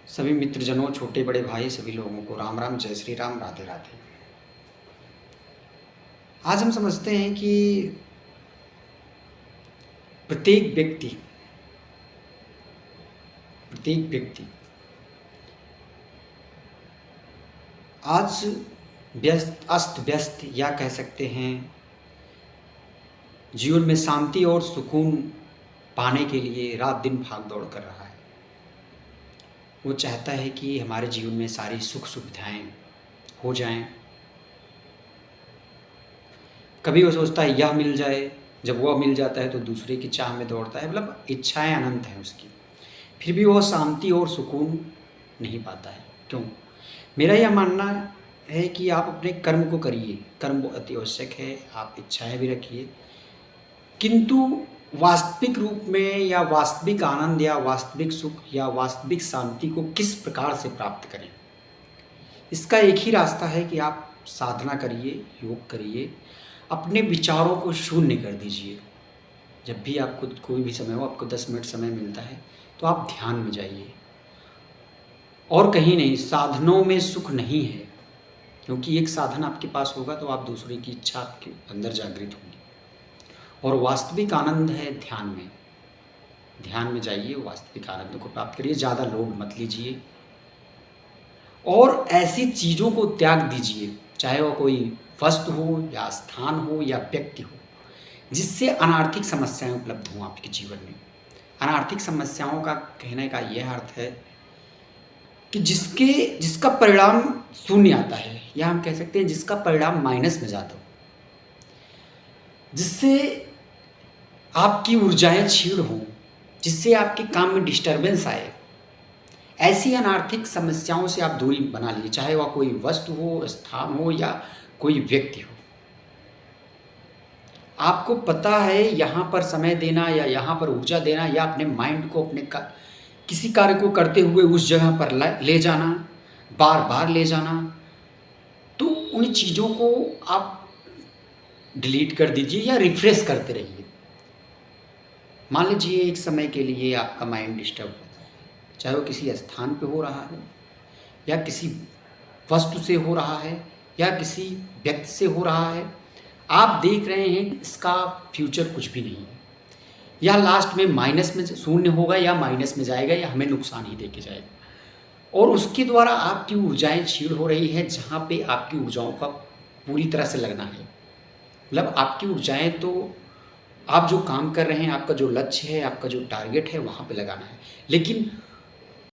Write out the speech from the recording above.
सभी मित्रजनों, छोटे बड़े भाई सभी लोगों को राम राम, जय श्री राम, राधे राधे। आज हम समझते हैं कि प्रत्येक व्यक्ति आज अस्त व्यस्त या कह सकते हैं जीवन में शांति और सुकून पाने के लिए रात दिन भाग दौड़ कर रहा है। वो चाहता है कि हमारे जीवन में सारी सुख सुविधाएं हो जाएं। कभी वो सोचता है यह मिल जाए, जब वह मिल जाता है तो दूसरे की चाह में दौड़ता है। मतलब इच्छाएं अनंत हैं उसकी, फिर भी वो शांति और सुकून नहीं पाता है। क्यों? मेरा यह मानना है कि आप अपने कर्म को करिए, कर्म अति आवश्यक है, आप इच्छाएं भी रखिए, किंतु वास्तविक रूप में या वास्तविक आनंद या वास्तविक सुख या वास्तविक शांति को किस प्रकार से प्राप्त करें, इसका एक ही रास्ता है कि आप साधना करिए, योग करिए, अपने विचारों को शून्य कर दीजिए। जब भी आपको कोई भी समय हो, आपको 10 मिनट समय मिलता है तो आप ध्यान में जाइए, और कहीं नहीं। साधनों में सुख नहीं है, क्योंकि एक साधन आपके पास होगा तो आप दूसरे की इच्छा आपके अंदर जागृत होगी, और वास्तविक आनंद है ध्यान में। ध्यान में जाइए, वास्तविक आनंद को प्राप्त करिए, ज़्यादा लोड मत लीजिए और ऐसी चीज़ों को त्याग दीजिए, चाहे वह कोई वस्तु हो या स्थान हो या व्यक्ति हो, जिससे अनार्थिक समस्याएं उपलब्ध हों आपके जीवन में। अनार्थिक समस्याओं का कहने का यह अर्थ है कि जिसका परिणाम शून्य आता है, या हम कह सकते हैं जिसका परिणाम माइनस में जाता हो, जिससे आपकी ऊर्जाएं क्षीण हों, जिससे आपके काम में डिस्टर्बेंस आए, ऐसी अनार्थिक समस्याओं से आप दूरी बना लीजिए, चाहे वह कोई वस्तु हो, स्थान हो या कोई व्यक्ति हो। आपको पता है यहाँ पर समय देना या यहाँ पर ऊर्जा देना या अपने माइंड को अपने किसी कार्य को करते हुए उस जगह पर ले जाना, बार बार ले जाना, तो उन चीज़ों को आप डिलीट कर दीजिए या रिफ्रेश करते रहिए। मान लीजिए एक समय के लिए आपका माइंड डिस्टर्ब होता है, चाहे वो किसी स्थान पे हो रहा है या किसी वस्तु से हो रहा है या किसी व्यक्ति से हो रहा है, आप देख रहे हैं इसका फ्यूचर कुछ भी नहीं है, या लास्ट में माइनस में शून्य होगा या माइनस में जाएगा या हमें नुकसान ही देके जाएगा, और उसके द्वारा आपकी ऊर्जाएं क्षीण हो रही है, जहाँ पे आपकी ऊर्जाओं का पूरी तरह से लगना है। मतलब आपकी ऊर्जाएं तो आप जो काम कर रहे हैं, आपका जो लक्ष्य है, आपका जो टारगेट है, वहाँ पे लगाना है, लेकिन